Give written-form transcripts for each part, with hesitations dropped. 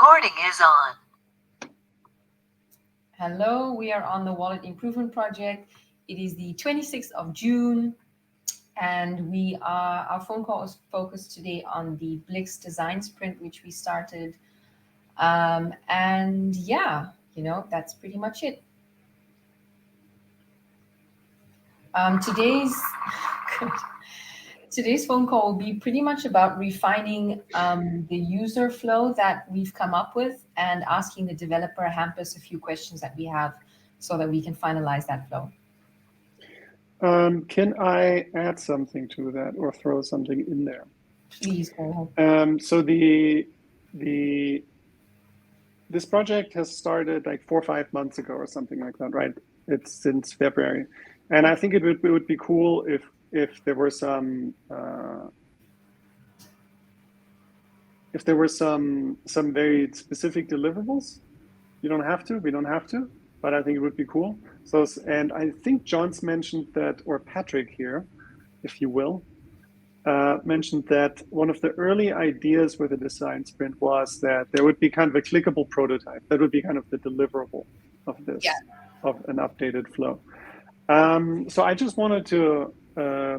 Recording is on. Hello, we are on the Wallet Improvement Project. It is the 26th of June, and our phone call is focused today on the Blixt design sprint, which we started. And yeah, that's pretty much it. Today's phone call will be pretty much about refining the user flow that we've come up with and asking the developer Hampus a few questions that we have so that we can finalize that flow. Can I add something to that or throw something in there? Please go ahead. So this project has started like 4 or 5 months ago or something like that, right? It's since February, and I think it would be cool if there were some very specific deliverables. We don't have to, but I think it would be cool. So, and I think John's mentioned that, or Patrick here, if you will, mentioned that one of the early ideas with the design sprint was that there would be kind of a clickable prototype. That would be kind of the deliverable of this, of an updated flow. So I just wanted to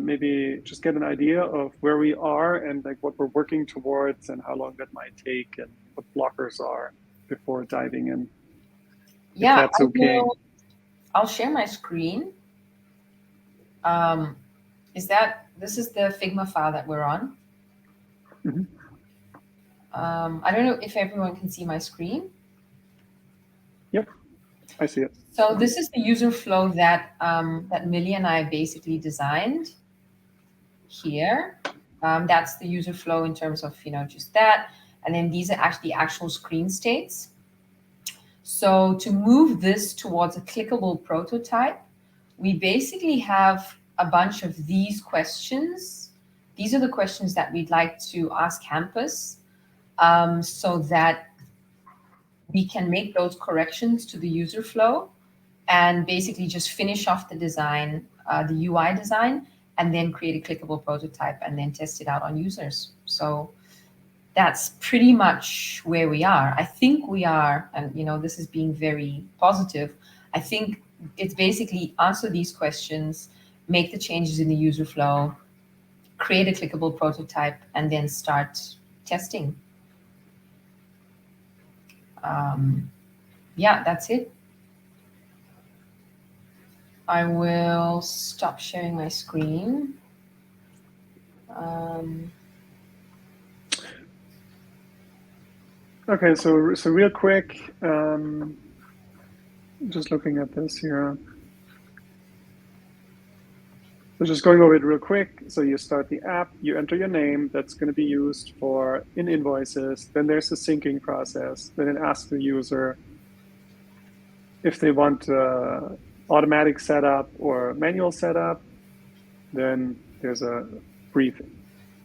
maybe just get an idea of where we are and like what we're working towards and how long that might take and what blockers are before diving in. Yeah, that's okay. I'll share my screen. This is the Figma file that we're on. Mm-hmm. I don't know if everyone can see my screen. Yep, I see it. So this is the user flow that Millie and I basically designed here. That's the user flow in terms of just that, and then these are actually actual screen states. So to move this towards a clickable prototype, we basically have a bunch of these questions. These are the questions that we'd like to ask Hampus so that we can make those corrections to the user flow and basically just finish off the design, the UI design, and then create a clickable prototype and then test it out on users. So that's pretty much where we are. I think we are, and this is being very positive, I think it's basically answer these questions, make the changes in the user flow, create a clickable prototype, and then start testing. Yeah, that's it. I will stop sharing my screen. Okay, so real quick, just looking at this here. So just going over it real quick. So you start the app, you enter your name that's going to be used in invoices. Then there's the syncing process. Then it asks the user if they want automatic setup or manual setup. Then there's a brief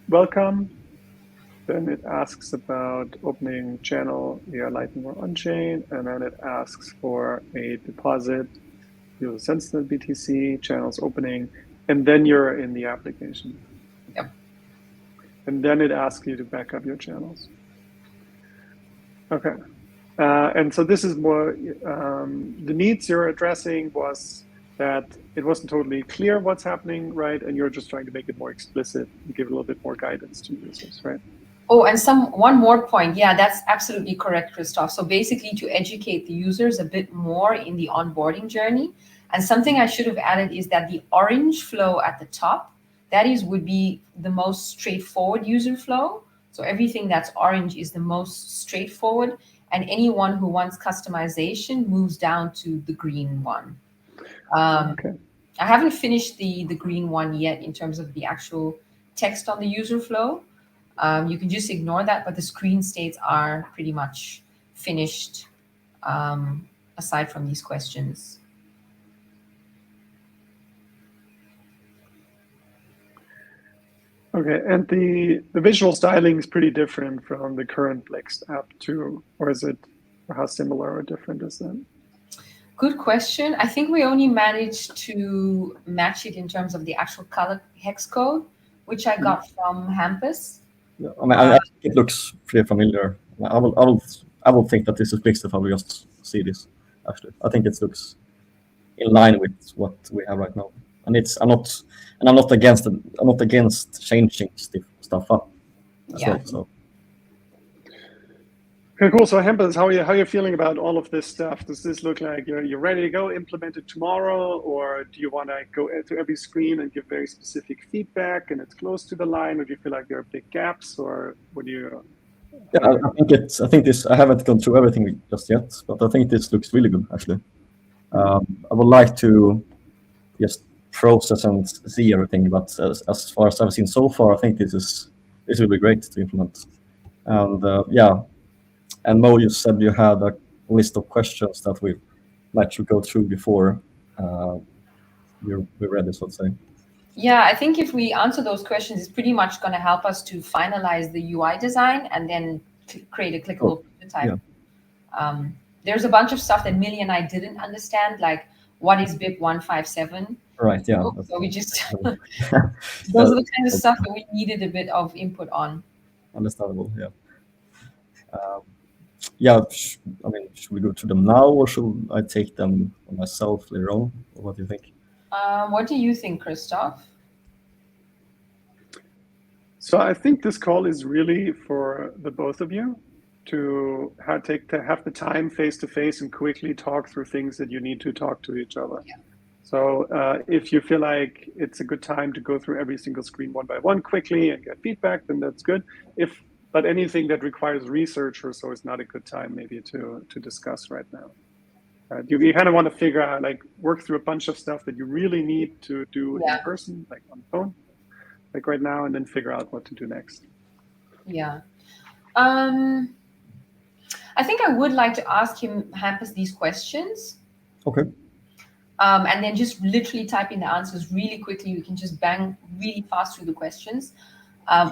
welcome. Then it asks about opening channel via Lightning or on-chain, and then it asks for a deposit. You'll sense the BTC, channels opening, and then you're in the application. Yep. And then it asks you to back up your channels. Okay. And so this is more, the needs you're addressing was that it wasn't totally clear what's happening, right? And you're just trying to make it more explicit and give a little bit more guidance to users, right? Oh, and one more point. Yeah, that's absolutely correct, Christoph. So basically to educate the users a bit more in the onboarding journey. And something I should have added is that the orange flow at the top, would be the most straightforward user flow. So everything that's orange is the most straightforward. And anyone who wants customization moves down to the green one. Okay. I haven't finished the green one yet in terms of the actual text on the user flow. You can just ignore that, but the screen states are pretty much finished aside from these questions. Okay, and the visual styling is pretty different from the current Blixt app too, or how similar or different is that? Good question. I think we only managed to match it in terms of the actual color hex code, which I got from Hampus. Yeah, I mean, I think it looks pretty familiar. I will I would think that this is Blixt if I will just see this. Actually, I think it looks in line with what we have right now, and I'm not against it. I'm not against changing stuff up as Yeah. well. So Okay, cool. So Hampus, how are you feeling about all of this stuff? Does this look like you're ready to go implement it tomorrow, or do you want to go to every screen and give very specific feedback and it's close to the line, or do you feel like there are big gaps, or what do you? yeah, I think this. I haven't gone through everything just yet, but I think this looks really good actually. I would like to just process and see everything, but as far as I've seen so far, I think this will be great to implement. And yeah, and Mo, you said you had a list of questions that we might should go through before we're ready, so to say. Yeah, I think if we answer those questions, it's pretty much going to help us to finalize the UI design and then create a clickable prototype. Yeah. There's a bunch of stuff that Millie and I didn't understand, like what is BIP 157? Right. Yeah. So we just those are the kind of stuff that we needed a bit of input on. Understandable. Yeah. Yeah. I mean, should we go to them now, or should I take them myself later on? Or what do you think? What do you think, Christoph? So I think this call is really for the both of you to have the time face to face and quickly talk through things that you need to talk to each other. Yeah. So if you feel like it's a good time to go through every single screen one by one quickly and get feedback, then that's good. But anything that requires research or so is not a good time maybe to discuss right now. You kind of want to figure out, like, work through a bunch of stuff that you really need to do in person, like on the phone, like right now, and then figure out what to do next. Yeah. I think I would like to ask him, Hampus, these questions. Okay. And then just literally type in the answers really quickly. We can just bang really fast through the questions.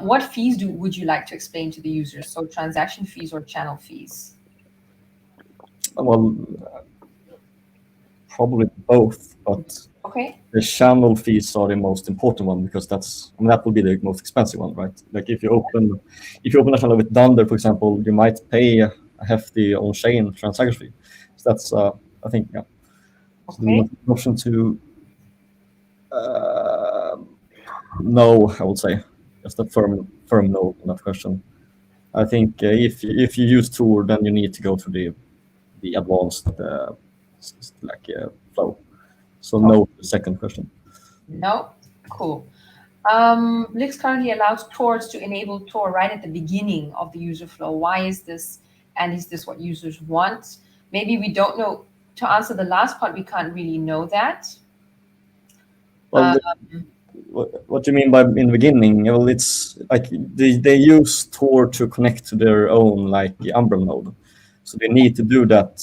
What fees would you like to explain to the users? So transaction fees or channel fees? Well, probably both, but Okay. the channel fees are the most important one because that will be the most expensive one, right? Like if you open a channel with Dunder, for example, you might pay a hefty on-chain transaction fee. So that's I think yeah. So Okay. the option to no, I would say just a firm no on that question. I think if you use Tor, then you need to go to the advanced flow. So no to the second question. No? Cool. Blixt currently allows Tors to enable Tor right at the beginning of the user flow. Why is this? And is this what users want? Maybe we don't know. To answer the last part, we can't really know that. Well, what do you mean by in the beginning? Well, it's like they use Tor to connect to their own Umbrel node, so they need to do that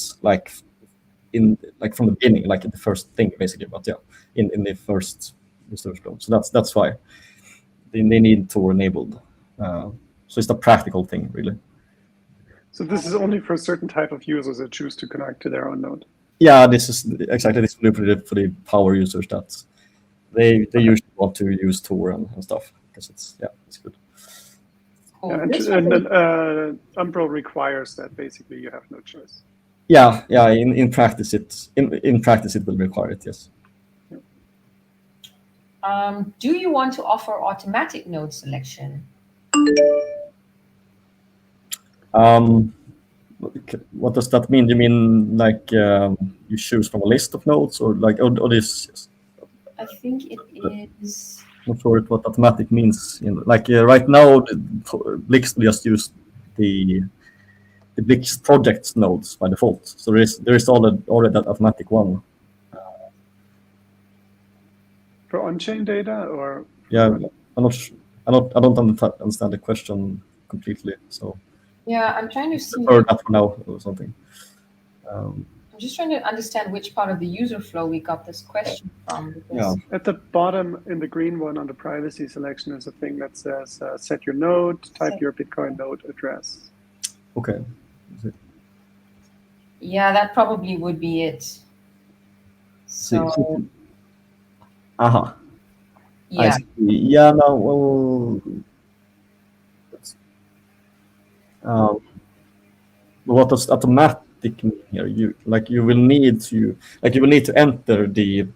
from the beginning, like in the first thing basically. But yeah, in the first research flow. So that's why they need Tor enabled. So it's a practical thing, really. So this is only for a certain type of users that choose to connect to their own node. Yeah, this is exactly this for the power users that they usually want to use Tor and stuff because it's good. Cool. Yeah, and Umbrel requires that basically you have no choice. Yeah. In practice, it will require it. Yes. Do you want to offer automatic node selection? What does that mean? You mean you choose from a list of nodes, or or this? Yes. I think it is. Not sure what automatic means. Right now, Blixt will just use the Blixt project nodes by default. So there is already that automatic one. For on-chain data, or yeah, I don't understand the question completely. So yeah, I'm trying to see. Or that for now or something. I'm just trying to understand which part of the user flow we got this question from. Yeah. At the bottom in the green one on the privacy selection is a thing that says set your node, type your Bitcoin node address. Okay. Yeah, that probably would be it. So. Yeah. Yeah. No. Well. what does automatic mean here? You will need to enter the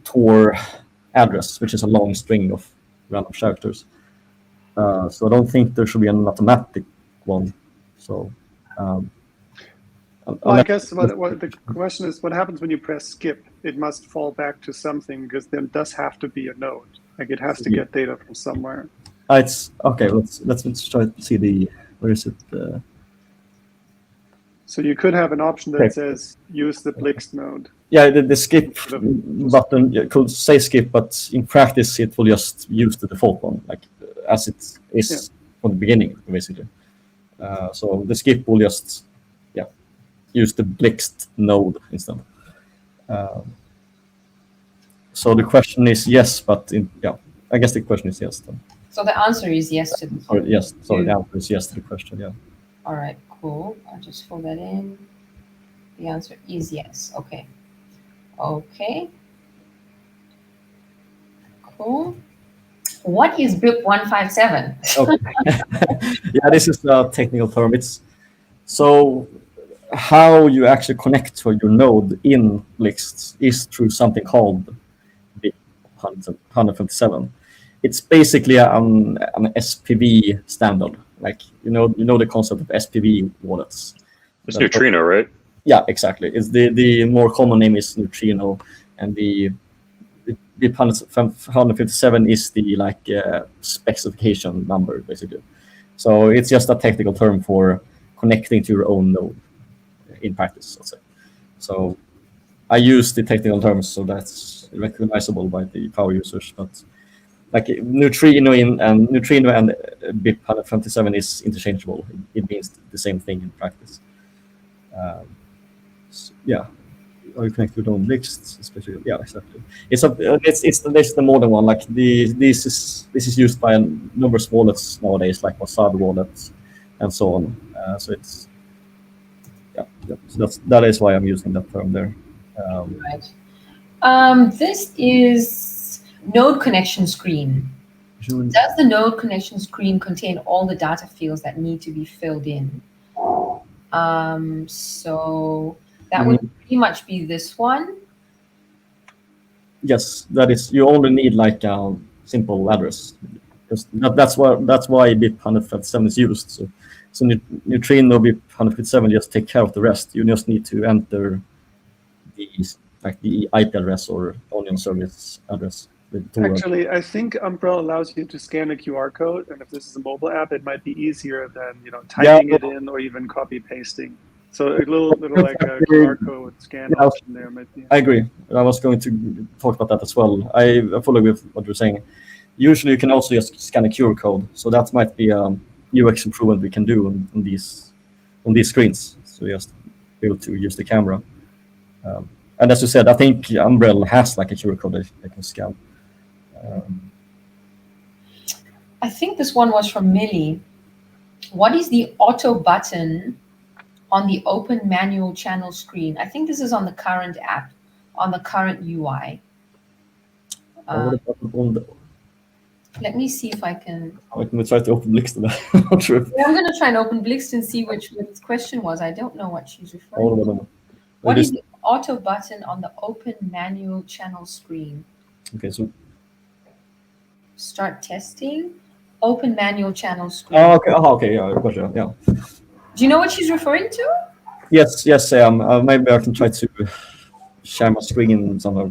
Tor address, which is a long string of random characters. So I don't think there should be an automatic one. So well, I guess what the question is, what happens when you press skip? It must fall back to something, because there does have to be a node. Like it has to get data from somewhere. It's okay. Let's try to see where is it? So you could have an option that says use the Blixt node. Yeah, the skip button could say skip, but in practice it will just use the default one, like as it is from the beginning, basically. So the skip will just use the Blixt node instead. So the question is yes, but I guess the question is yes then. So the answer is yes to this. Or yes, sorry, the answer is yes to the question. Yeah. All right, cool. I'll just fill that in. The answer is yes. Okay. Okay. Cool. What is BIP 157? Okay. Yeah, this is a technical term. It's so how you actually connect to your node in Blixt is through something called BIP 157. It's basically an SPV standard. Like you know the concept of SPV wallets. It's Neutrino, right? Yeah, exactly. It's the more common name is Neutrino, and the 157 is the specification number basically. So it's just a technical term for connecting to your own node in practice, let's say. So I use the technical terms so that's recognizable by the power users, but like Neutrino and BIP 157 is interchangeable. It means the same thing in practice. Are you connected to Blixt, especially? Yeah, exactly. It's the modern one. Like this is used by a number of wallets nowadays, like Mossad wallets and so on. So it's so that is why I'm using that term there. Right. This is node connection screen. Does the node connection screen contain all the data fields that need to be filled in? So that would pretty much be this one. Yes, that is. You only need like a simple address. That's why BIP 157 is used. So Neutrino BIP 157 just take care of the rest. You just need to enter the IP address or onion service address. Actually, I think Umbrella allows you to scan a QR code, and if this is a mobile app, it might be easier than typing it in or even copy pasting. So a little like a QR code scan option there might be. I agree. I was going to talk about that as well. I fully agree with what you're saying. Usually, you can also just scan a QR code, so that might be a UX improvement we can do on these screens. So just be able to use the camera. And as you said, I think Umbrella has like a QR code that they can scan. I think this one was from Millie. What is the auto button on the open manual channel screen? I think this is on the current app, on the current UI. Let me see if I can. I'm going to try to open Blixt. I'm not sure. I'm going to try and open Blixt and see which question was. I don't know what she's referring to. What is the auto button on the open manual channel screen? Okay, so start testing. Open manual channel screen. Oh, okay. Okay. Yeah, gotcha. Yeah. Do you know what she's referring to? Yes. Maybe I can try to share my screen somewhere.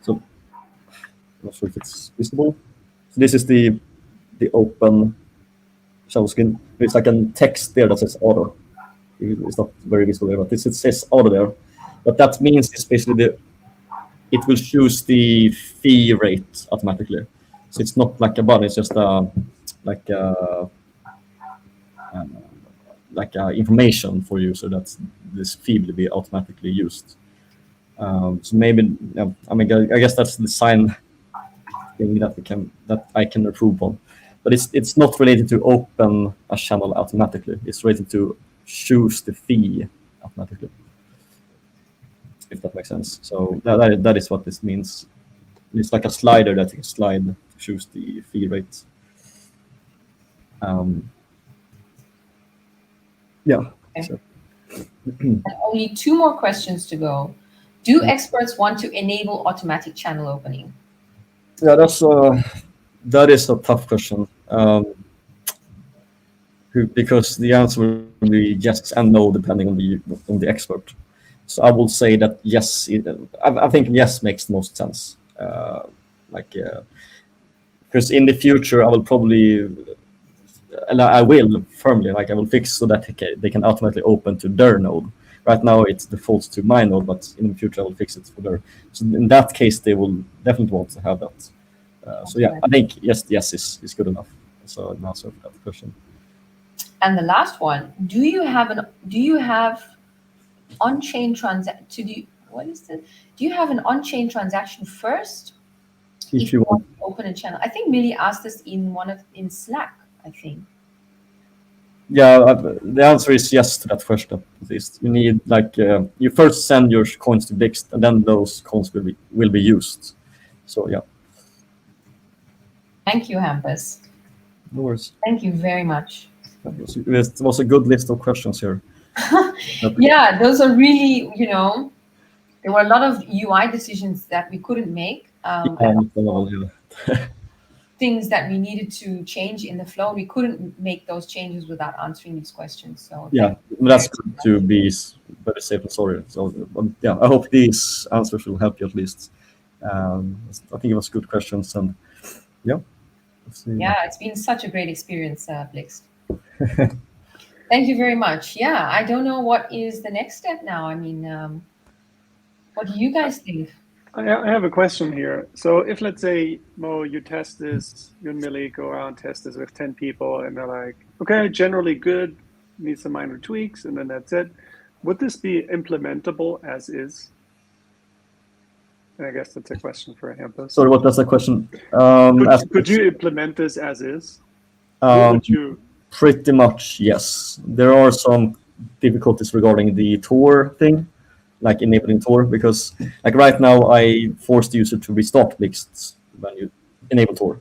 So I'm not sure if it's visible. So this is the open channel screen. There's like a text there that says auto. It's not very visible there, but it says auto there. But that means it's basically it will choose the fee rate automatically. So it's not like a button. It's just information for you, so that this fee will be automatically used. So maybe I guess that's the design thing that I can approve on, but it's not related to open a channel automatically. It's related to choose the fee automatically, if that makes sense. So that is what this means. It's like a slider that you can slide to choose the fee rate. Okay. So And only 2 more questions to go. Do experts want to enable automatic channel opening? Yeah, that is a tough question. Because the answer will be yes and no depending on the expert. So I will say that yes. I think yes makes the most sense. Because in the future I will probably, and I will firmly, I will fix so that they can automatically open to their node. Right now it defaults to my node, but in the future I will fix it for their. So in that case they will definitely want to have that. So yeah, I think yes is good enough. So an answer for that question. And the last one, do you have on-chain do you have an on-chain transaction first if you want to open a channel? I think Millie asked this in Slack, I think. Yeah, the answer is yes to that question. At least you need you first send your coins to Blixt, and then those coins will be used. So yeah. Thank you, Hampus. No worries. Thank you very much. It was a good list of questions here. Yeah, those are really, there were a lot of UI decisions that we couldn't make. Things that we needed to change in the flow. We couldn't make those changes without answering these questions. So yeah, that's good to be very safe and sorry. So yeah, I hope these answers will help you at least. I think it was good questions, and yeah. Yeah, it's been such a great experience, Blixt. Thank you very much. Yeah, I don't know what is the next step now. I mean, what do you guys think? I have a question here. So if, let's say, Mo, you test this, you and Millie go around, test this with 10 people, and they're like, okay, generally good, need some minor tweaks, and then that's it. Would this be implementable as is? And I guess that's a question for Hampus. Sorry, what was the question? Could you implement this as is? Would you? Pretty much, yes. There are some difficulties regarding the Tor thing, like enabling Tor, because like right now I force the user to restart Blixt when you enable Tor,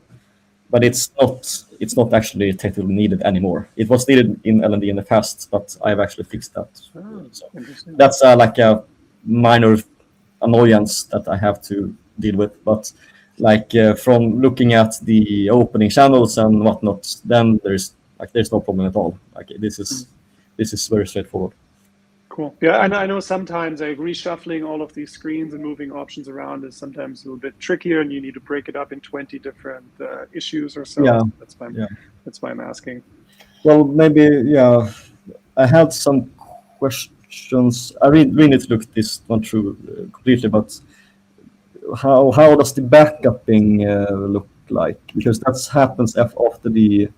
but it's not actually technically needed anymore. It was needed in LND in the past, but I've actually fixed that. So that's like a minor annoyance that I have to deal with, but from looking at the opening channels and whatnot, then there's no problem at all. This is very straightforward. Cool. Yeah, I know sometimes reshuffling all of these screens and moving options around is sometimes a little bit trickier, and you need to break it up in 20 different issues or so. Yeah. That's why I'm asking. Well, maybe, yeah. I had some questions. I really need to look this one through completely, but how does the backupping look like? Because that happens after the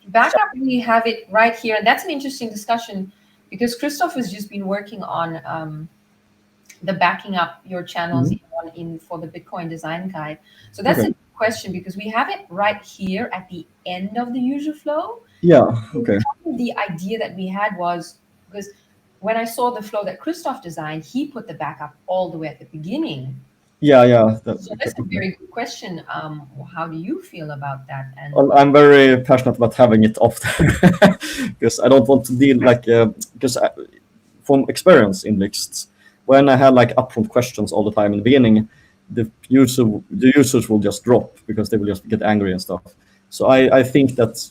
backup. We have it right here, and that's an interesting discussion because Christoph has just been working on the backing up your channels in for the Bitcoin design guide. So that's a good question because we have it right here at the end of the user flow. Yeah. Okay. The idea that we had was because when I saw the flow that Christoph designed, he put the backup all the way at the beginning. Yeah. That's a very good question. How do you feel about that? And well, I'm very passionate about having it off there because I don't want to deal because from experience in Blixt, when I had upfront questions all the time in the beginning, the users will just drop because they will just get angry and stuff. So I think that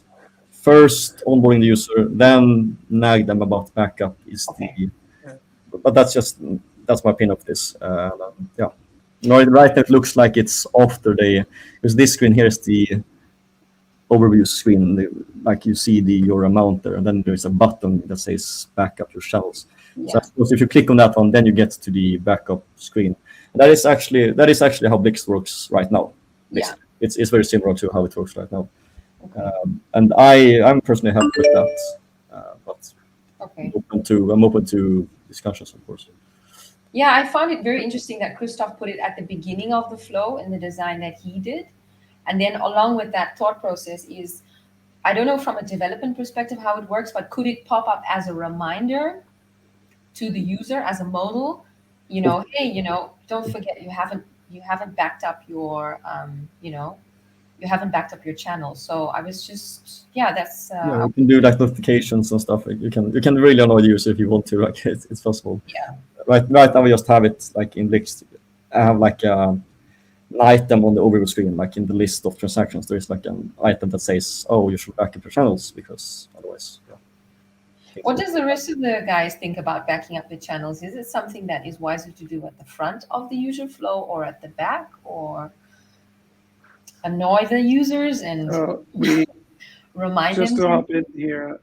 first onboarding the user, then nag them about backup is but that's my opinion of this. Yeah. No, right now it looks like it's after because this screen here is the overview screen, like you see your amount there, and then there's a button that says backup your channels. Yeah. So I suppose if you click on that one, then you get to the backup screen. And that is actually how Blixt works right now. Yeah. It's very similar to how it works right now. Okay. And I'm personally happy with that. But I'm open to discussions, of course. Yeah, I found it very interesting that Christoph put it at the beginning of the flow in the design that he did. And then along with that thought process is, I don't know from a development perspective how it works, but could it pop up as a reminder to the user as a modal, hey, don't forget you haven't backed up your, you haven't backed up your channel. So I was just, yeah, that's Yeah, you can do like notifications and stuff. Like, you can really annoy the user if you want to. Like it's possible. yeah, Right now we just have it like in Blixt. I have like an item on the overview screen, like in the list of transactions. There is like an item that says, "Oh, you should back up your channels because otherwise." Yeah. What does the rest of the guys think about backing up the channels? Is it something that is wiser to do at the front of the user flow or at the back, or annoy the users and We remind just them? to hop in here.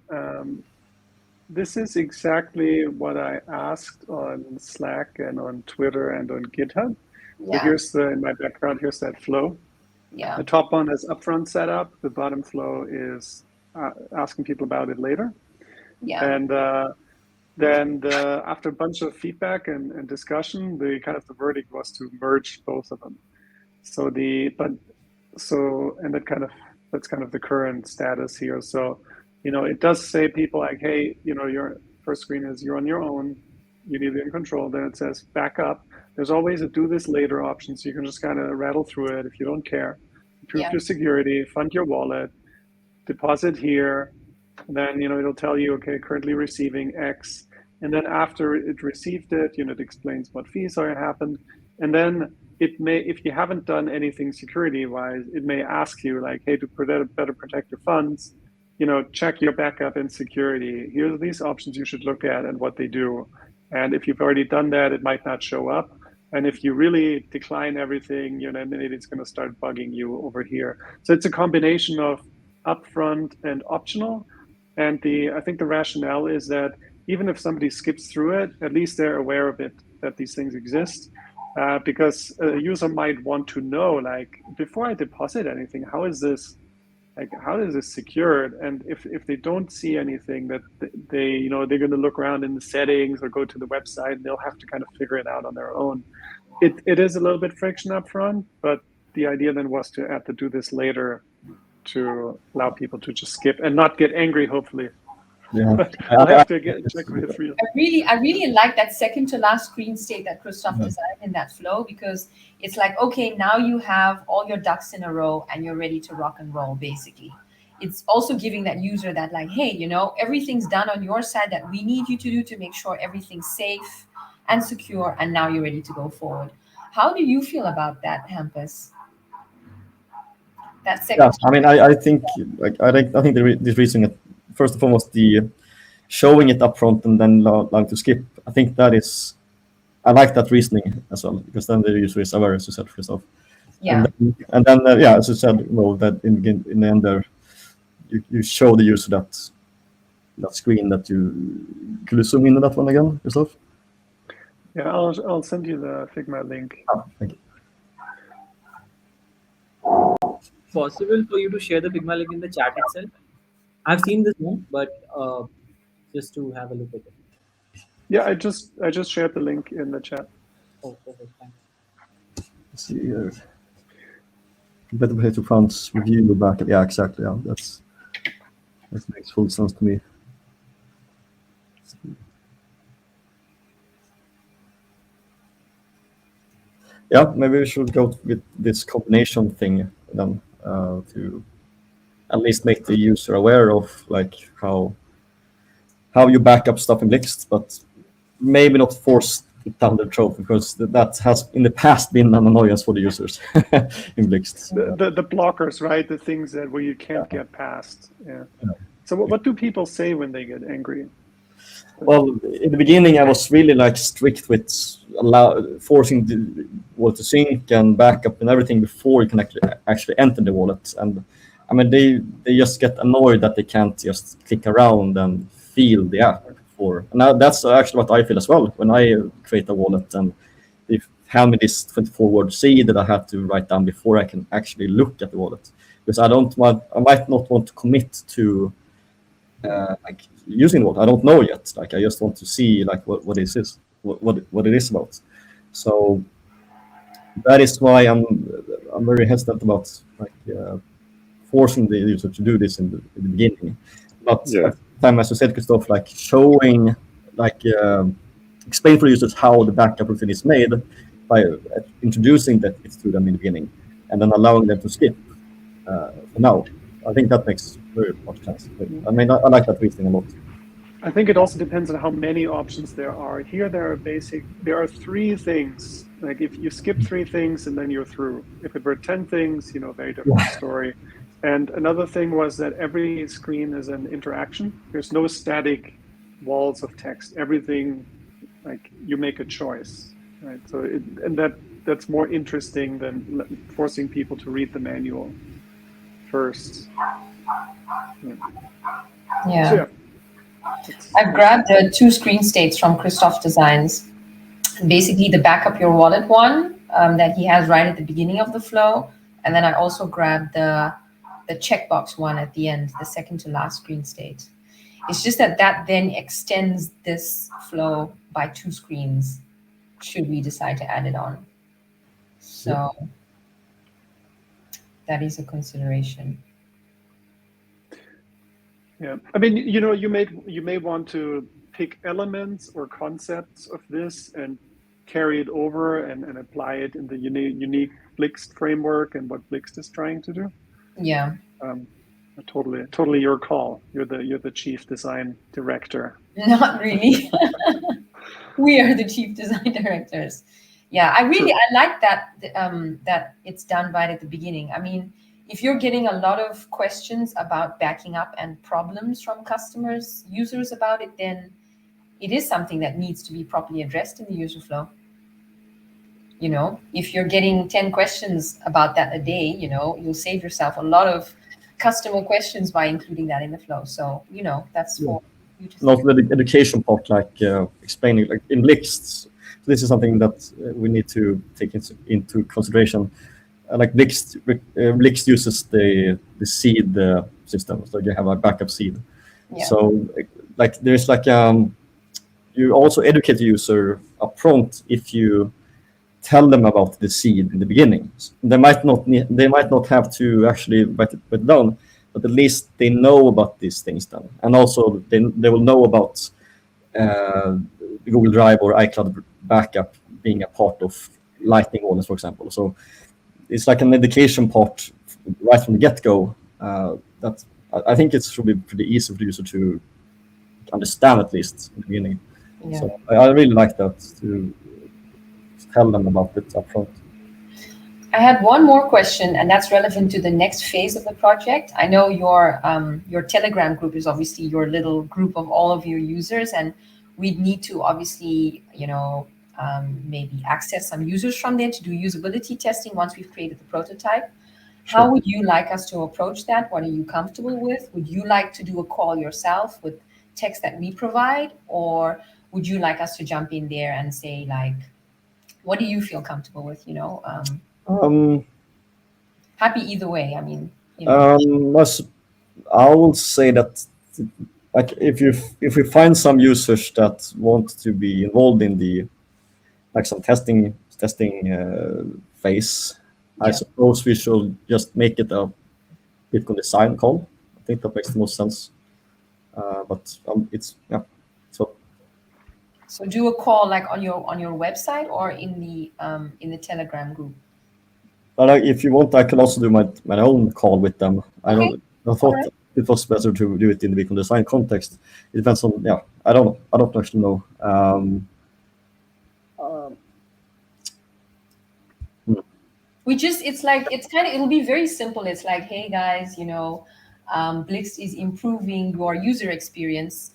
This is exactly what I asked on Slack and on Twitter and on GitHub. So Yeah, here's in my background, here's that flow. yeah, The top one is upfront setup. The bottom flow is asking people about it later. yeah, And then after a bunch of feedback and discussion, the verdict was to merge both of them. So that's kind of the current status here. So, it does say people like, hey, your first screen is you're on your own, you need to be in control. Then it says back up. There's always a do this later option, so you can just kind of rattle through it if you don't care. Improve yeah. your security, fund your wallet, deposit here. Then it'll tell you, okay, currently receiving X. And then after it received it, it explains what fees are happened. And then it may, if you haven't done anything security-wise, it may ask you like, hey, to better protect your funds, check your backup and security. Here are these options you should look at and what they do. And if you've already done that, it might not show up. And if you really decline everything, maybe it's going to start bugging you over here. So it's a combination of upfront and optional. And I think the rationale is that even if somebody skips through it, at least they're aware of it, that these things exist. Because a user might want to know, like, before I deposit anything, how is this secured? And if they don't see anything, that they're going to look around in the settings or go to the website, and they'll have to kind of figure it out on their own. It is a little bit friction up front, but the idea then was to add to do this later to allow people to just skip and not get angry, hopefully. Yeah. But I'll have to check with it. I really like that second to last screen state that Christoph designed in that flow, because it's like, okay, now you have all your ducks in a row and you're ready to rock and roll, basically. It's also giving that user that like, hey, everything's done on your side that we need you to do to make sure everything's safe and secure, and now you're ready to go forward. How do you feel about that, Hampus? That second. Yeah, I mean, I think this reasoning, first and foremost, the showing it up front and then allowing to skip. I think that is, I like that reasoning as well, because then the user is aware, as you said, Christoph. Yeah. And then as you said, that in the end there, you show the user that screen that you could you zoom in on that one again, Christoph? Yeah, I'll send you the Figma link. Oh, thank you. Possible for you to share the Figma link in the chat itself? I've seen this one, but just to have a look at it. Yeah, I just shared the link in the chat. Oh, perfect. Thanks. Let's see here. Better pay to funds review backup. Yeah, exactly. Yeah, that makes full sense to me. Yeah, maybe we should go with this combination thing then to at least make the user aware of like how you back up stuff in Blixt, but maybe not force it down their throat, because that has in the past been an annoyance for the users in Blixt. The blockers, right? The things where you can't get past. Yeah. So what do people say when they get angry? Well, in the beginning, I was really like strict with forcing the wallet to sync and backup and everything before you can actually enter the wallet. And I mean, they just get annoyed that they can't just click around and feel the app for. And that's actually what I feel as well when I create a wallet and they hand me this 24-word seed that I have to write down before I can actually look at the wallet, because I might not want to commit to like using what I don't know yet. Like I just want to see like what it is about. So that is why I'm very hesitant about like forcing the user to do this in the beginning. But at the time, as you said, Christoph, like showing, like explain for users how the backup routine is made by introducing that it's to them in the beginning, and then allowing them to skip. for now. I think that makes very much sense. I mean, I like that reasoning a lot. I think it also depends on how many options there are. Here, there are 3 things. Like if you skip 3 things and then you're through. If it were 10 things, very different story. And another thing was that every screen is an interaction. There's no static walls of text. Everything, like you make a choice, right? So that's more interesting than forcing people to read the manual first. Yeah. So, yeah. I've grabbed the 2 screen states from Christoph Designs. Basically, the backup your wallet one that he has right at the beginning of the flow. And then I also grabbed the checkbox one at the end, the second to last screen state. It's just that then extends this flow by 2 screens, should we decide to add it on. So that is a consideration. Yeah, I mean, you may want to pick elements or concepts of this and carry it over and apply it in the unique Blixt framework and what Blixt is trying to do. Yeah. Totally your call. You're the chief design director. Not really. We are the chief design directors. Yeah, I like that that it's done right at the beginning. I mean, if you're getting a lot of questions about backing up and problems from customers, users about it, then it is something that needs to be properly addressed in the user flow. If you're getting 10 questions about that a day, you'll save yourself a lot of customer questions by including that in the flow. So, that's for you to Not the education part, like explaining, like in Blixt. This is something that we need to take into consideration. Like Blixt uses the seed system, so you have a backup seed. Yeah. So, like there's like you also educate the user upfront if you tell them about the seed in the beginning. They might not have to actually write it down, but at least they know about these things then, and also they will know about Google Drive or iCloud backup being a part of Lightning wallets, for example. So it's like an education part right from the get-go. That I think it should be pretty easy for the user to understand, at least in the beginning. Yeah. So I really like that, to tell them about it up front. I had one more question, and that's relevant to the next phase of the project. I know your Telegram group is obviously your little group of all of your users, and we'd need to obviously, maybe access some users from there to do usability testing once we've created the prototype. Sure. How would you like us to approach that? What are you comfortable with? Would you like to do a call yourself with text that we provide, or would you like us to jump in there and say, like, what do you feel comfortable with? Happy either way. I mean, I will say that, like, if we find some users that want to be involved in the some testing phase, I suppose we should just make it a Bitcoin design call. I think that makes the most sense. But it's So do a call like on your website or in the Telegram group. But if you want, I can also do my own call with them. Okay. I thought it was better to do it in the Bitcoin design context. It depends on, I don't know. I don't actually know. It'll be very simple. It's like, hey guys, Blixt is improving your user experience.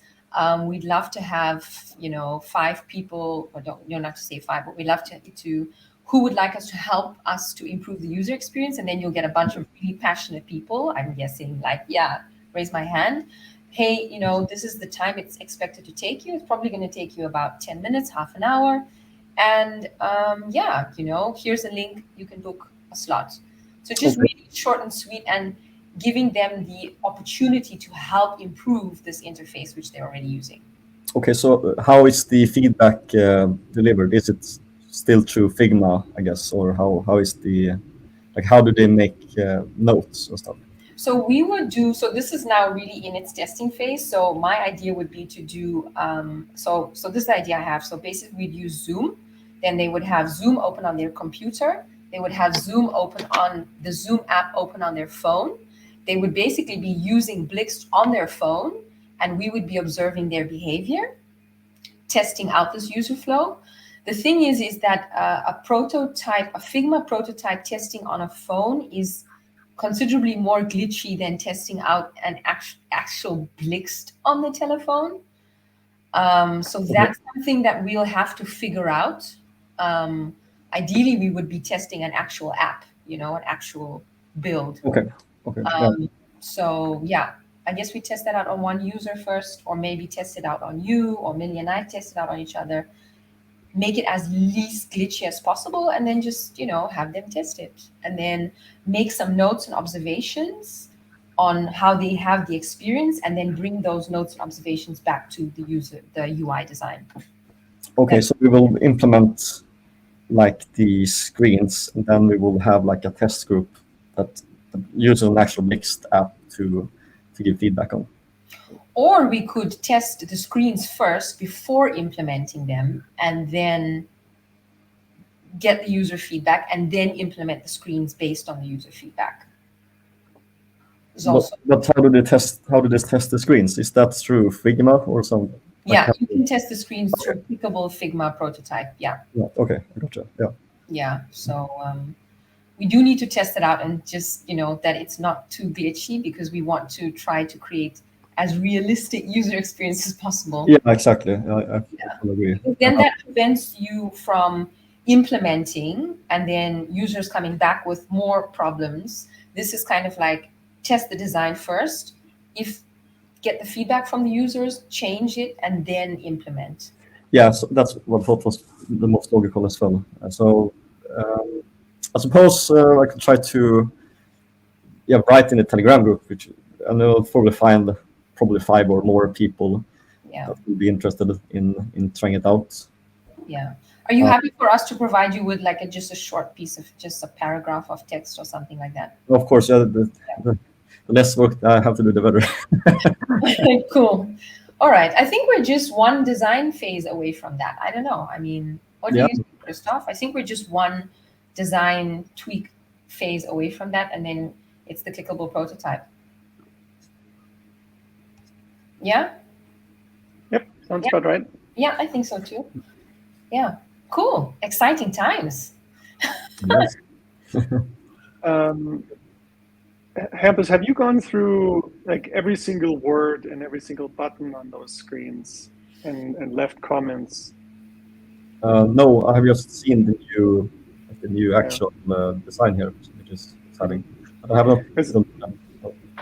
We'd love to have, 5 people, or not to say 5, but we'd love to who would like us to help us to improve the user experience. And then you'll get a bunch of really passionate people, I'm guessing, like, raise my hand. Hey, this is the time it's expected to take you. It's probably going to take you about 10 minutes, half an hour. And here's a link, you can book a slot. So just really short and sweet, and giving them the opportunity to help improve this interface, which they're already using. Okay, so how is the feedback delivered? Is it still through Figma, I guess, or how is how do they make notes or stuff? So this is now really in its testing phase. So my idea would be to do, so this is the idea I have. So basically we'd use Zoom, then they would have Zoom open on their computer. they would have Zoom open on the Zoom app open on their phone. They would basically be using Blixt on their phone, and we would be observing their behavior, testing out this user flow. The thing is that a Figma prototype testing on a phone is considerably more glitchy than testing out an actual Blixt on the telephone. So that's something that we'll have to figure out. Ideally, we would be testing an actual app, an actual build. Okay. Yeah. So yeah, I guess we test that out on one user first, or maybe test it out on you, or Millie and I test it out on each other. Make it as least glitchy as possible, and then just have them test it, and then make some notes and observations on how they have the experience, and then bring those notes and observations back to the user, the UI design. Okay, so we will implement like the screens, and then we will have like a test group that uses an actual Blixt app to give feedback on. Or we could test the screens first before implementing them, and then get the user feedback, and then implement the screens based on the user feedback. But how do they test? How do they test the screens? Is that through Figma or something? Yeah, you can test the screens through a clickable Figma prototype. Yeah. Okay, gotcha. Yeah. Yeah. So we do need to test it out, and just that it's not too glitchy, because we want to try to create as realistic user experience as possible. Yeah, exactly. I agree. Because then that prevents you from implementing and then users coming back with more problems. This is kind of like test the design first, get the feedback from the users, change it, and then implement. Yeah, so that's what I thought was the most logical as well. So I suppose I could try to write in the Telegram group, which I know I'll probably find 5 or more people that will be interested in trying it out. Yeah. Are you happy for us to provide you with like just a short piece of just a paragraph of text or something like that? Of course, the less work I have to do, the better. Cool. All right. I think we're just one design phase away from that. I don't know. I mean, what do you think, Christoph? I think we're just one design tweak phase away from that, and then it's the clickable prototype. Yeah? Yep, sounds about right. Yeah, I think so too. Yeah. Cool. Exciting times. Yes. Hampus, have you gone through like every single word and every single button on those screens and left comments? No, I have just seen the new actual design here, which is exciting. But I have not.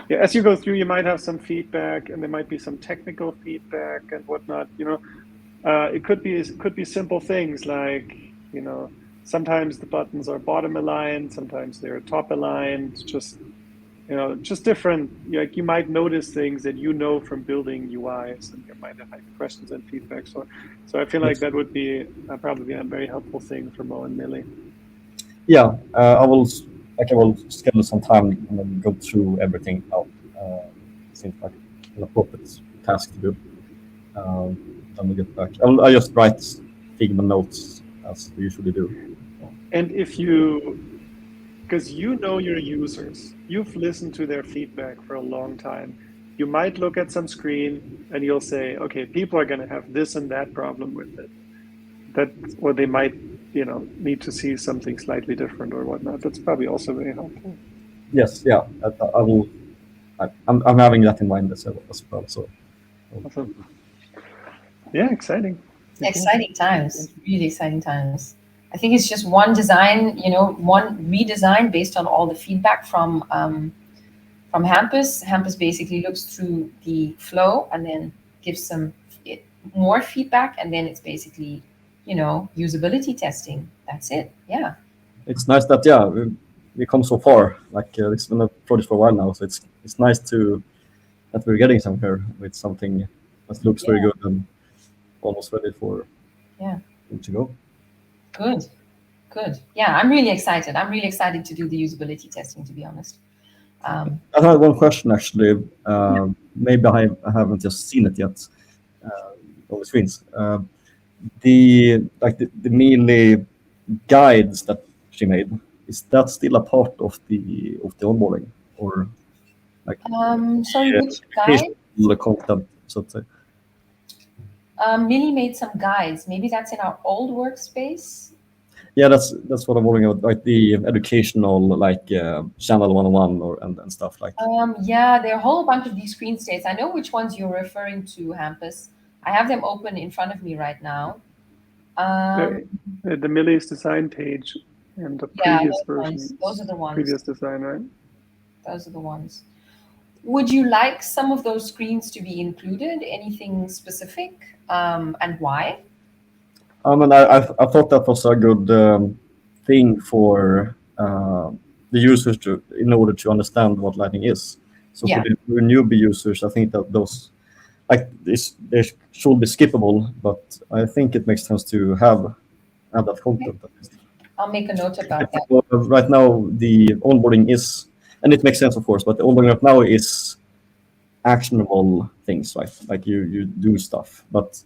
Yeah, as you go through, you might have some feedback, and there might be some technical feedback and whatnot. It could be simple things like sometimes the buttons are bottom aligned, sometimes they're top aligned. Just different. Like you might notice things that from building UIs, and you might have questions and feedback. So I feel like that would be probably a very helpful thing for Mo and Millie. Yeah, I will schedule some time and then go through everything out. Seems like an appropriate task to do. Then we get back. I just write Figma notes as we usually do. And because your users, you've listened to their feedback for a long time, you might look at some screen and you'll say, okay, people are going to have this and that problem with it. Or they might, need to see something slightly different or whatnot. That's probably also very helpful. Yes, yeah, I will. I'm having that in mind as well. So. Awesome. Yeah, exciting. Exciting times, really exciting times. I think it's just one design, one redesign based on all the feedback from Hampus. Hampus basically looks through the flow and then gives some more feedback, and then it's basically, usability testing. That's it. Yeah. It's nice that we come so far. Like it's been a project for a while now, so it's nice that we're getting somewhere with something that looks very good and almost ready for to go. Good. Yeah, I'm really excited. I'm really excited to do the usability testing, to be honest. I have one question actually. Maybe I haven't just seen it yet on the screens. The Mealy guides that she made. is that still a part of the onboarding, or like Sorry, which guide? the content, so to say? Millie made some guides. Maybe that's in our old workspace. Yeah, that's what I'm wondering about, like the educational, like channel 101 and stuff like. Yeah, there are a whole bunch of these screen states. I know which ones you're referring to, Hampus. I have them open in front of me right now. The Millie's design page and the Yeah, previous those version. ones. Those are the ones. Previous design, right? Those are the ones. Would you like some of those screens to be included? Anything specific, and why? I mean, I thought that was a good thing for the users in order to understand what Lightning is. So Yeah. for the newbie users, I think that those like this they should be skippable, but I think it makes sense to have that content at least. I'll make a note about that. Right now, the onboarding is, and it makes sense, of course, but the onboarding right now is actionable things, right? Like you do stuff, but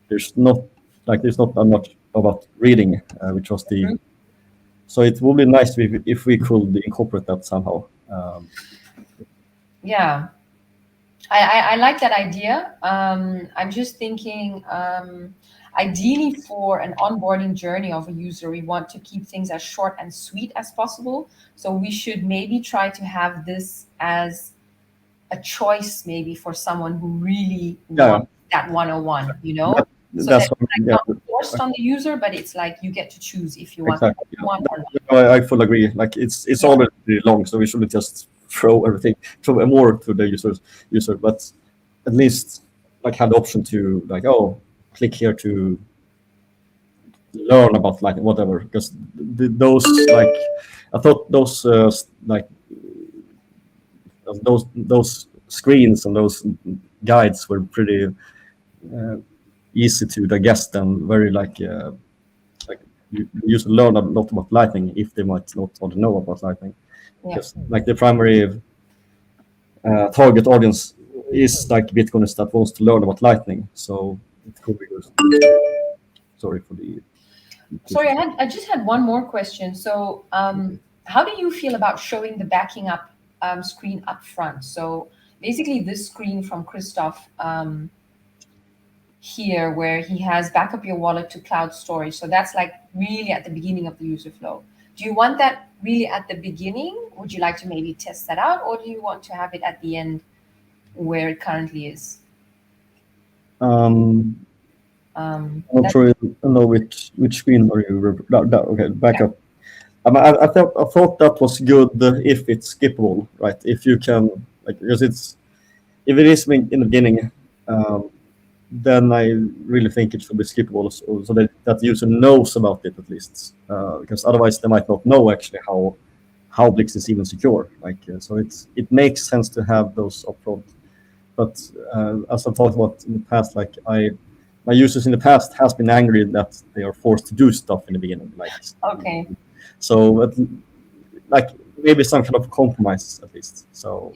there's not that much about reading, which was the. Mhm. So it would be nice if we could incorporate that somehow. Yeah, I like that idea. I'm just thinking, ideally for an onboarding journey of a user, we want to keep things as short and sweet as possible. So we should maybe try to have this as a choice, maybe for someone who really wants that 101, you know? So That's that it's like not forced on the user, but it's like you get to choose if you want exactly. that one or not. I fully agree. Like it's already long, so we shouldn't just throw more to the user, but at least like have the option to like, oh, click here to learn about like whatever, because those like I thought those like those screens and those guides were pretty easy to digest and very like you used to learn a lot about Lightning if they might not want to know about Lightning. Yeah. Because like the primary target audience is like Bitcoiners that wants to learn about Lightning, so it could be good. Sorry for the. Sorry, I just had one more question. So, how do you feel about showing the backing up screen up front? So basically, this screen from Christoph here, where he has backup your wallet to cloud storage. So that's like really at the beginning of the user flow. Do you want that really at the beginning? Would you like to maybe test that out, or do you want to have it at the end where it currently is? I'm not sure. I don't know which screen are you? Okay, backup. I thought that was good if it's skippable, right? If you can, like, because if it is in the beginning, then I really think it should be skippable, so that the user knows about it at least, because otherwise they might not know actually how Blixt is even secure. Like, so it makes sense to have those upfront. But as I've talked about in the past, like my users in the past has been angry that they are forced to do stuff in the beginning. Like, Okay. So, like maybe some kind of compromise at least. So.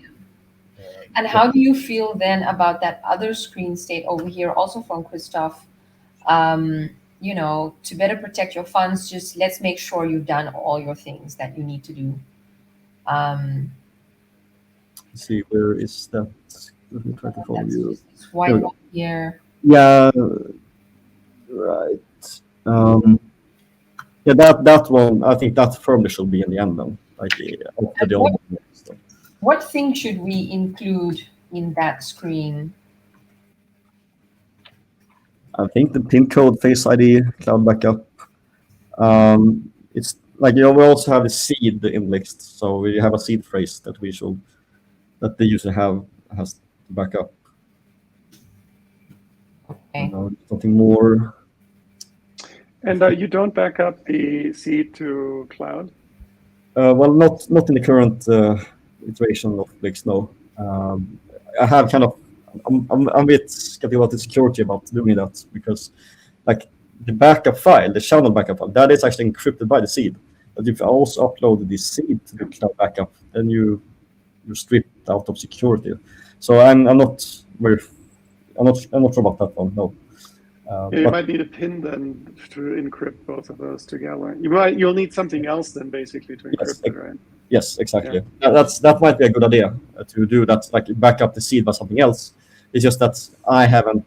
And how do you feel then about that other screen state over here, also from Christoph? You know, to better protect your funds, just let's make sure you've done all your things that you need to do. Let's see, where is that? Let me try to follow you. This white one here. Yeah, right. Yeah, that one. I think that firmly should be in the end then, like after the old. What thing should we include in that screen? I think the pin code, Face ID, cloud backup. It's like, we also have a seed in Blixt, so we have a seed phrase that the user has to back up. Okay. Something more. And you don't back up the seed to cloud? Well, not in the current iteration of Blixt, no. I have kind of, I'm a bit skeptical about the security about doing that, because like the backup file, the channel backup file, that is actually encrypted by the seed. But if I also upload the seed to the cloud backup, then you're stripped out of security. So I'm not sure about that one, no. You but might need a PIN then to encrypt both of those together. You'll need something else then basically to encrypt it, right? yes, exactly. That might be a good idea to do that, like back up the seed by something else. It's just that I haven't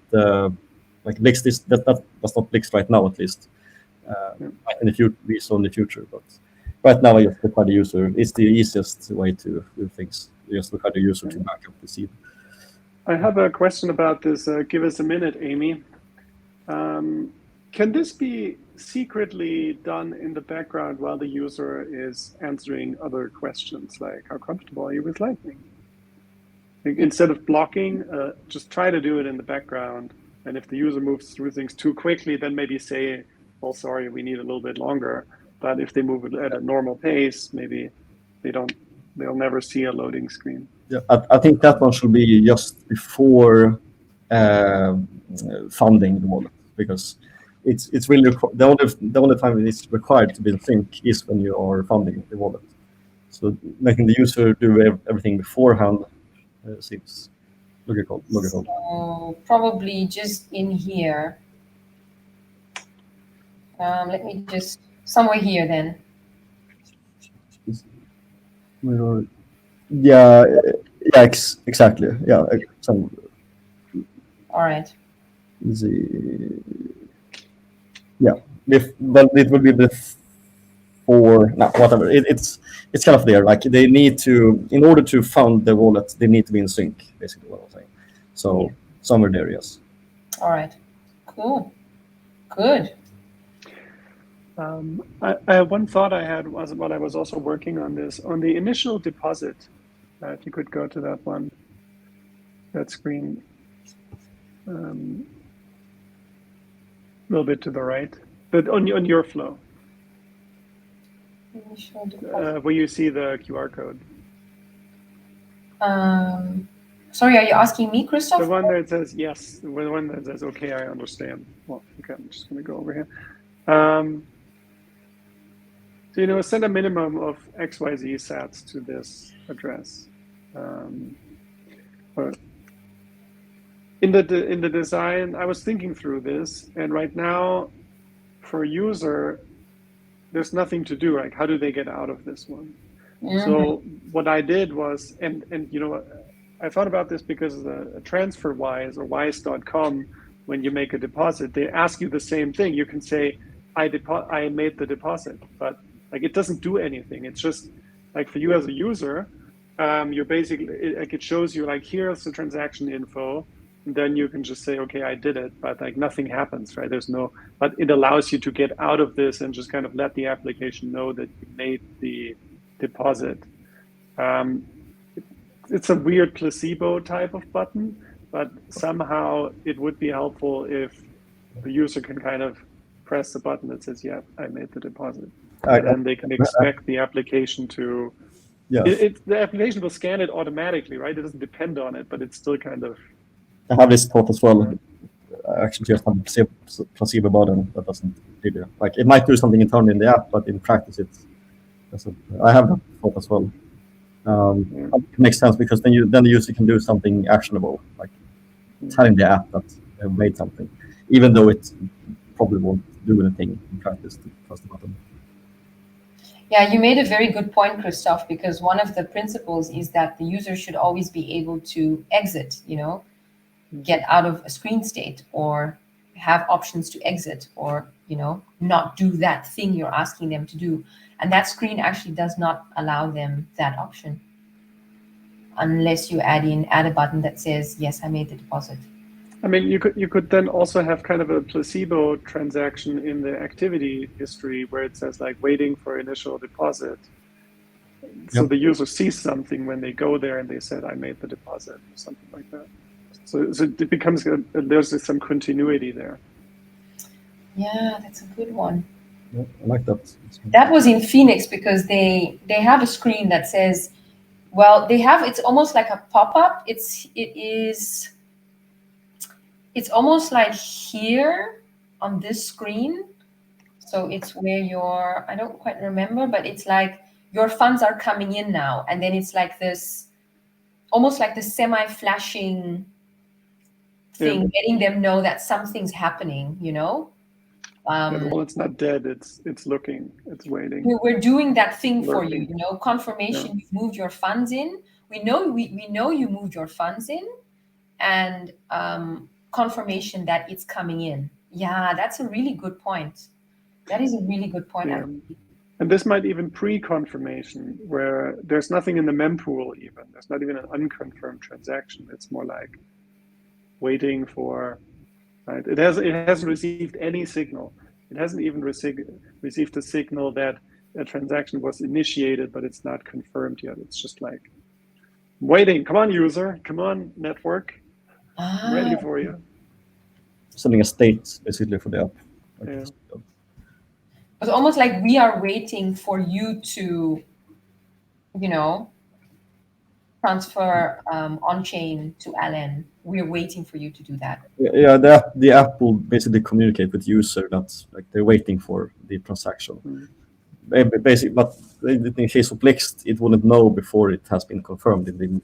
like Blixt is that was not Blixt right now, at least. Might in the future be so in the future, but right now I just require the user. It's the easiest way to do things. You just require the user to back up the seed. I have a question about this. Give us a minute, Amy. Can this be secretly done in the background while the user is answering other questions, like how comfortable are you with Lightning? Like, instead of blocking, just try to do it in the background. And if the user moves through things too quickly, then maybe say, "Oh, sorry, we need a little bit longer." But if they move at a normal pace, maybe they'll never see a loading screen. Yeah, I think that one should be just before founding the wallet, because it's really the only time it's required to be in sync is when you are founding the wallet. So making the user do everything beforehand seems logical. So probably just in here. Let me just somewhere here then. Yeah, exactly. Yeah, some All right. yeah. But it will be before, no, whatever. It's kind of there. Like they need to, in order to found the wallet, they need to be in sync. Basically, what I'm saying. So somewhere there, yes. All right. Cool. Good. One thought I had was while I was also working on this, on the initial deposit, if you could go to that screen, a little bit to the right, but on your flow, where you see the QR code. Sorry, are you asking me, Christoph? The one that says yes, the one that says, okay, I understand. Well, okay, I'm just going to go over here. So, send a minimum of XYZ sats to this address. In the design, I was thinking through this, and right now, for a user, there's nothing to do. Like, how do they get out of this one? Mm-hmm. So what I did was, and I thought about this because TransferWise or Wise.com, when you make a deposit, they ask you the same thing. You can say, I made the deposit, but like it doesn't do anything. It's just like for you as a user, you're basically it shows you like here's the transaction info, and then you can just say, okay, I did it, but like nothing happens, right? But it allows you to get out of this and just kind of let the application know that you made the deposit. It's a weird placebo type of button, but somehow it would be helpful if the user can kind of press the button that says, yeah, I made the deposit. And then they can expect the application to, the application will scan it automatically, right? It doesn't depend on it, but it's still kind of. I have this thought as well. Actually, just have a placebo button that doesn't really, like it might do something internally in the app, but in practice, I have that thought as well. It makes sense because then the user can do something actionable, like telling the app that they made something, even though it probably won't do anything in practice to press the button. Yeah, you made a very good point, Christoph, because one of the principles is that the user should always be able to exit, get out of a screen state or have options to exit or, not do that thing you're asking them to do. And that screen actually does not allow them that option unless you add a button that says, yes, I made the deposit. I mean, you could then also have kind of a placebo transaction in the activity history where it says like waiting for initial deposit. So the user sees something when they go there and they said, I made the deposit or something like that. So it becomes, there's some continuity there. Yeah, that's a good one. Yeah, I like that. That was in Phoenix because they have a screen that says, well, it's almost like a pop-up. It's almost like here on this screen. So it's where I don't quite remember, but it's like your funds are coming in now. And then it's like this, almost like the semi-flashing thing, letting them know that something's happening, you know. Well, it's not dead. It's looking. It's waiting. We're doing that thing for Lurking. you, you know. Confirmation you've moved your funds in. We know you moved your funds in, and confirmation that it's coming in. Yeah, that's a really good point. That is a really good point. Yeah. And this might even pre-confirmation, where there's nothing in the mempool even. There's not even an unconfirmed transaction. It's more like waiting for, right? It hasn't received any signal. It hasn't even received a signal that a transaction was initiated, but it's not confirmed yet. It's just like waiting. Come on, user. Come on, network. I'm ready for you. Sending a state basically for the app. Yeah. It's almost like we are waiting for you to, you know, transfer on chain to LN. We're waiting for you to do that. Yeah, the app will basically communicate with user that like they're waiting for the transaction. Basically, but in the case of Blixt, it wouldn't know before it has been confirmed in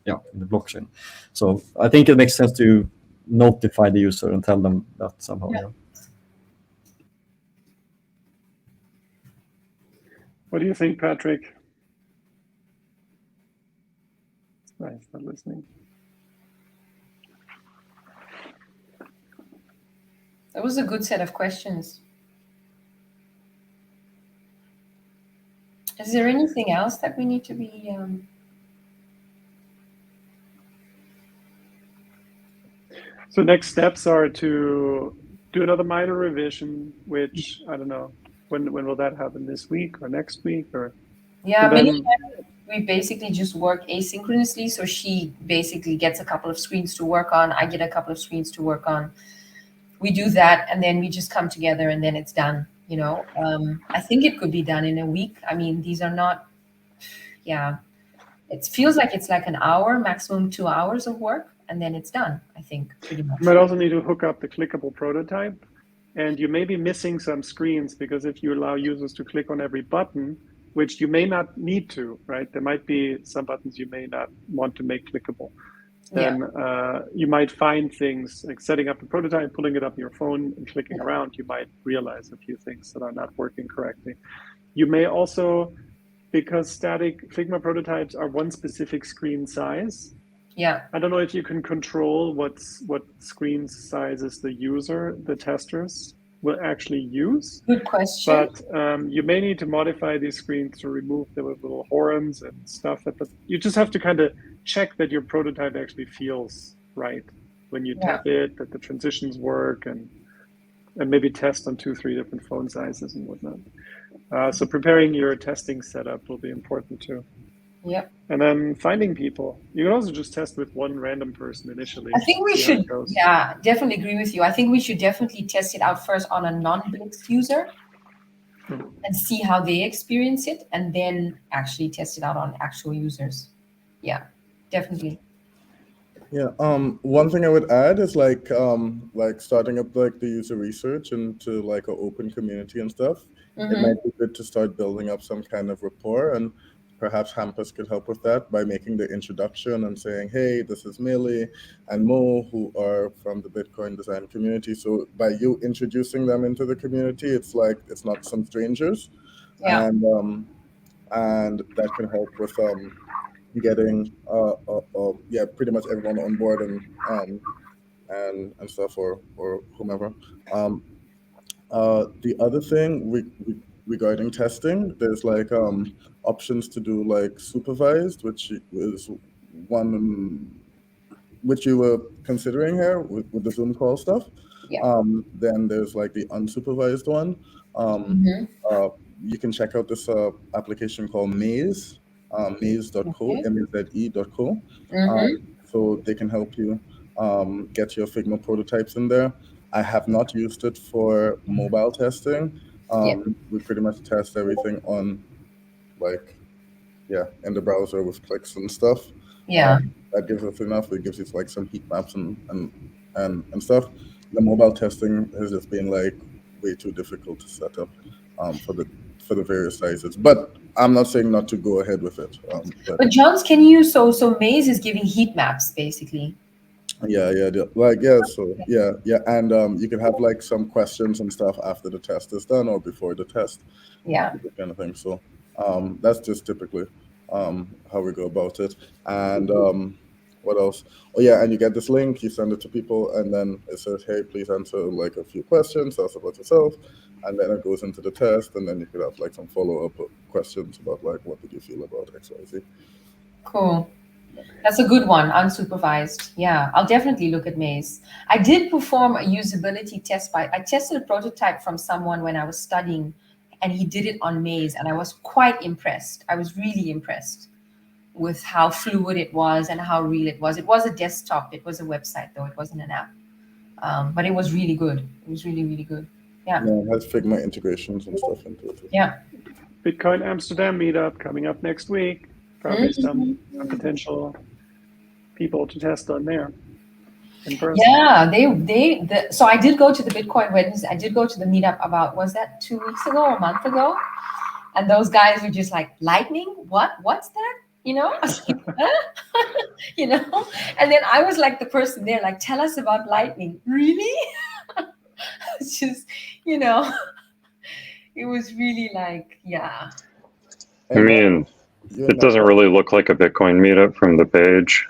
the blockchain. So I think it makes sense to notify the user and tell them that somehow. Yeah. Yeah. What do you think, Patrick? Nice, not listening. That was a good set of questions. Is there anything else that we need to be? So next steps are to do another minor revision, which I don't know when will that happen, this week or next week or? Yeah, then, we basically just work asynchronously. So she basically gets a couple of screens to work on. I get a couple of screens to work on. We do that, and then we just come together, and then it's done. You know, I think it could be done in a week. I mean, these are not. Yeah, it feels like it's like an hour, maximum 2 hours of work, and then it's done. I think pretty much. You might also need to hook up the clickable prototype, and you may be missing some screens because if you allow users to click on every button, which you may not need to, right? There might be some buttons you may not want to make clickable. Then you might find things like setting up a prototype, pulling it up on your phone and clicking around. You might realize a few things that are not working correctly. You may also, because static Figma prototypes are one specific screen size. Yeah. I don't know if you can control what screen sizes the testers will actually use. Good question. But you may need to modify these screens to remove the little horns and stuff. But you just have to kind of check that your prototype actually feels right when you tap it, that the transitions work, and maybe test on 2-3 different phone sizes and whatnot. So preparing your testing setup will be important too. Yep. And then finding people. You can also just test with one random person initially. I think we should, definitely agree with you. I think we should definitely test it out first on a non-Blixt user and see how they experience it, and then actually test it out on actual users. Yeah, definitely. Yeah. One thing I would add is like starting up like the user research into like an open community and stuff. It might be good to start building up some kind of rapport, and perhaps Hampus could help with that by making the introduction and saying, hey, this is Millie and Mo, who are from the Bitcoin design community. So by you introducing them into the community, it's like it's not some strangers. Yeah. And that can help with getting pretty much everyone on board and stuff or whomever. The other thing regarding testing, there's like options to do like supervised, which is one which you were considering here with the Zoom call stuff. Yeah. Then there's like the unsupervised one. You can check out this application called Maze, maze.co, maze.co. So they can help you get your Figma prototypes in there. I have not used it for mobile testing. We pretty much test everything on in the browser with clicks and stuff. That gives us enough. It gives us like some heat maps and stuff. The mobile testing has just been like way too difficult to set up for the various sizes. But I'm not saying not to go ahead with it. But Johns, can you so Maze is giving heat maps basically? And you can have like some questions and stuff after the test is done or before the test, Yeah. that kind of thing. So that's just typically how we go about it. And what else? Oh yeah, and you get this link, you send it to people, and then it says, "Hey, please answer like a few questions, tell us about yourself," and then it goes into the test, and then you could have like some follow-up questions about like what did you feel about XYZ. Cool. That's a good one, unsupervised. Yeah, I'll definitely look at Maze. I did perform a usability test I tested a prototype from someone when I was studying, and he did it on Maze, and I was quite impressed. I was really impressed with how fluid it was and how real it was. It was a desktop, it was a website, though, it wasn't an app. But it was really good. It was really, really good. Yeah. Yeah, it has Figma integrations and stuff into it. Yeah. Bitcoin Amsterdam meetup coming up next week. Probably some potential people to test on there in person. Yeah, so I did go to the Bitcoin Wednesday. I did go to the meetup about, was that 2 weeks ago or a month ago? And those guys were just like, lightning? What's that? You know? I was like, huh? You know? And then I was like the person there, like, tell us about lightning. Really? It's just, you know, it was really like, yeah. I mean, it doesn't really look like a Bitcoin meetup from the page.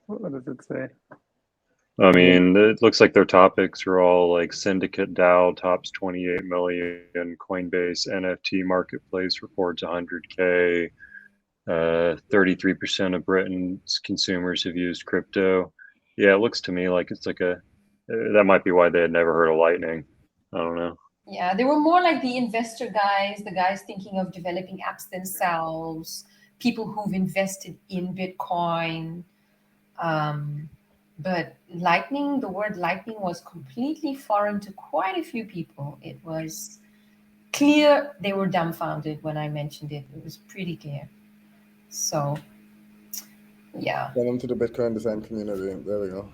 What does it say? I mean, it looks like their topics are all like Syndicate DAO tops 28 million, Coinbase NFT marketplace reports 100K, 33% of Britain's consumers have used crypto. Yeah, it looks to me like it's like that might be why they had never heard of Lightning. I don't know. Yeah, they were more like the investor guys, the guys thinking of developing apps themselves, people who've invested in Bitcoin. But lightning, the word lightning was completely foreign to quite a few people. It was clear they were dumbfounded when I mentioned it. It was pretty clear. So, yeah. Welcome to the Bitcoin design community. There we go.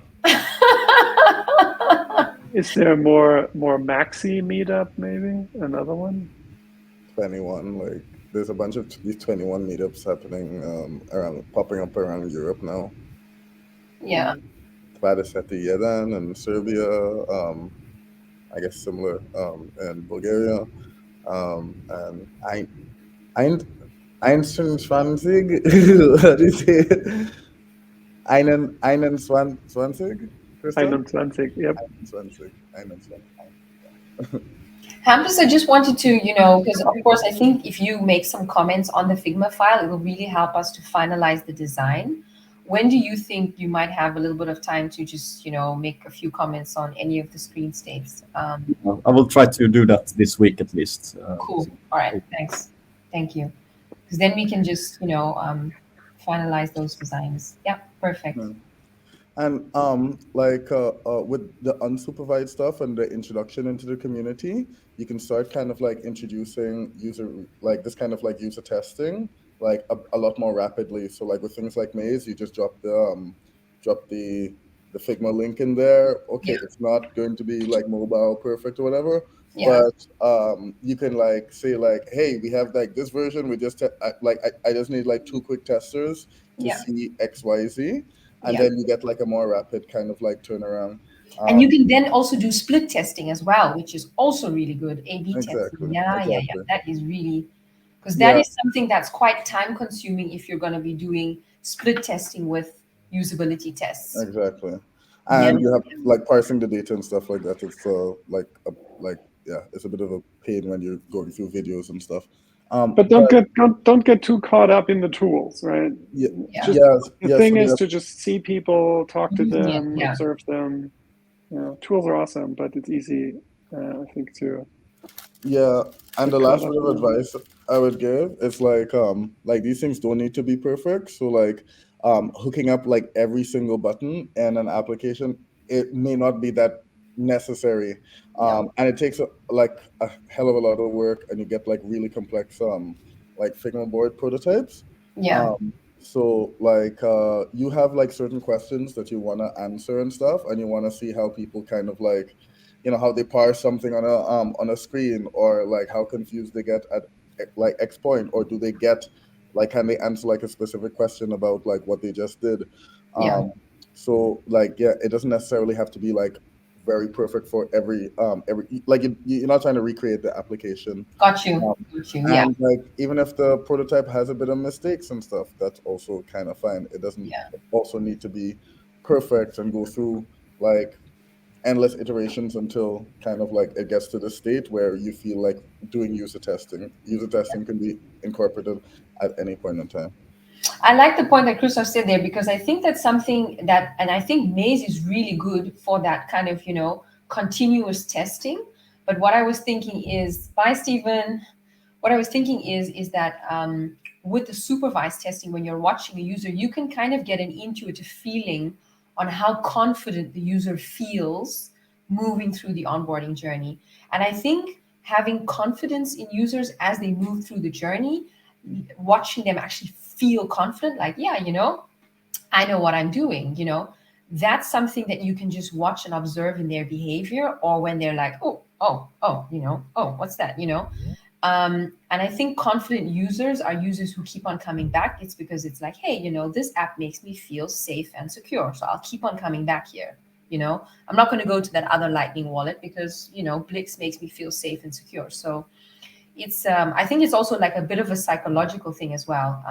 Is there more maxi meetup? Maybe another one. 21. Like there's a bunch of these 21 meetups happening popping up around Europe now. Yeah. Vadiseti Yedan in Serbia, I guess similar in Bulgaria, and Einstenzwanzig. How do you say it? Einenzwanzig? 21, yep. 21. Hampus, I just wanted to, because of course, I think if you make some comments on the Figma file, it will really help us to finalize the design. When do you think you might have a little bit of time to just, make a few comments on any of the screen states? I will try to do that this week at least. Cool. All right. Thanks. Thank you. Because then we can just, finalize those designs. Yeah, perfect. And with the unsupervised stuff and the introduction into the community, you can start kind of like introducing user testing like a lot more rapidly. So like with things like Maze, you just drop the Figma link in there. Okay, it's not going to be like mobile perfect or whatever, but you can like say like, hey, we have like this version. We just I just need like 2 quick testers to see XYZ. And then you get like a more rapid kind of like turnaround. And you can then also do split testing as well, which is also really good. A/B testing. Yeah. That is really, because that is something that's quite time consuming if you're going to be doing split testing with usability tests. Exactly. And you have like parsing the data and stuff like that. It's it's a bit of a pain when you're going through videos and stuff. But don't get too caught up in the tools, right? The thing is to just see people, talk to them, observe them. Tools are awesome, but it's easy, I think, to. Yeah, and the last bit of advice I would give is like these things don't need to be perfect. So like hooking up like every single button in an application, it may not be that necessary, and it takes a hell of a lot of work, and you get like really complex like Figma board prototypes. So like you have like certain questions that you want to answer and stuff, and you want to see how people kind of like how they parse something on a screen, or like how confused they get at like X point, or do they get like, can they answer like a specific question about like what they just did. So like, yeah, it doesn't necessarily have to be like very perfect for every like you're not trying to recreate the application. Got you. Um, Got you. Yeah. And like even if the prototype has a bit of mistakes and stuff, that's also kind of fine. It doesn't Yeah. also need to be perfect and go through like endless iterations until kind of like it gets to the state where you feel like doing user testing. User testing can be incorporated at any point in time. I like the point that Christoph said there, because I think that's something that, and I think Maze is really good for that kind of, continuous testing. But what I was thinking is, bye, Stephen. What I was thinking is that with the supervised testing, when you're watching a user, you can kind of get an intuitive feeling on how confident the user feels moving through the onboarding journey. And I think having confidence in users as they move through the journey, watching them actually feel confident, like, yeah, I know what I'm doing, that's something that you can just watch and observe in their behavior, or when they're like, oh, what's that, and I think confident users are users who keep on coming back. It's because it's like, hey, this app makes me feel safe and secure, so I'll keep on coming back here. I'm not going to go to that other Lightning wallet because, Blixt makes me feel safe and secure. So it's, I think it's also like a bit of a psychological thing as well.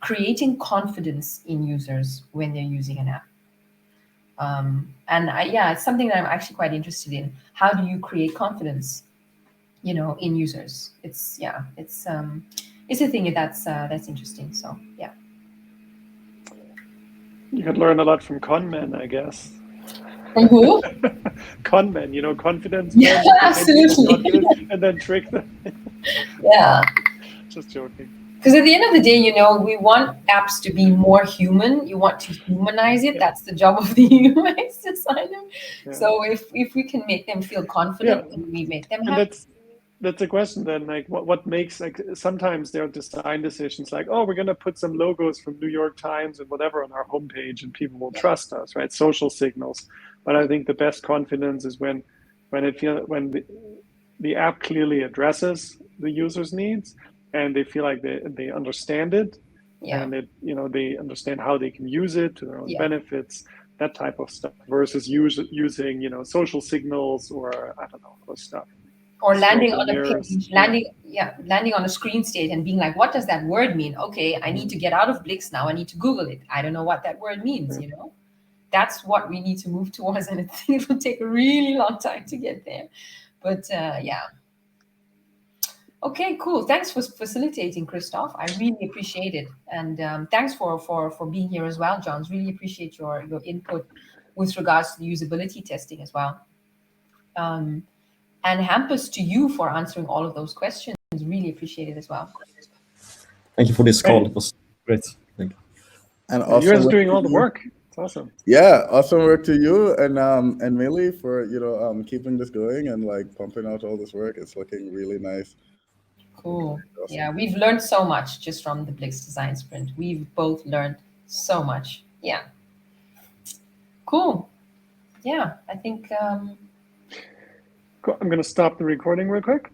Creating confidence in users when they're using an app. Yeah, it's something that I'm actually quite interested in. How do you create confidence, in users? It's a thing that's interesting. So yeah. You could learn a lot from con men, I guess. From who? Con men, confidence Yeah, men, absolutely. and then trick them. Yeah. Just joking. Because at the end of the day, we want apps to be more human. You want to humanize it. Yeah. That's the job of the UX designer. Yeah. So if we can make them feel confident, and we make them And happy. that's a question then, like what makes, like, sometimes there are design decisions like, oh, we're going to put some logos from New York Times and whatever on our homepage and people will trust us, right? Social signals. But I think the best confidence is when the app clearly addresses the user's needs and they feel like they understand it, Yeah. and they understand how they can use it to their own Yeah. benefits, that type of stuff, versus using social signals or I don't know, other stuff. Or landing Smoke on a mirrors, page, yeah. landing on a screen state and being like, what does that word mean? Okay, I need to get out of Blixt now. I need to Google it. I don't know what that word means, That's what we need to move towards, and I think it will take a really long time to get there. But yeah. Okay, cool. Thanks for facilitating, Christoph. I really appreciate it. And thanks for being here as well, John. Really appreciate your input with regards to the usability testing as well. And Hampus, to you for answering all of those questions. Really appreciate it as well. Thank you for this call. It was great. Thank you. And You awesome guys work doing to all the you. work. It's awesome. Yeah, awesome work to you and Millie for keeping this going and like pumping out all this work. It's looking really nice. Cool. Awesome. Yeah, we've learned so much just from the Blixt design sprint. We've both learned so much. Yeah. Cool. Yeah, I think. Cool. I'm going to stop the recording real quick.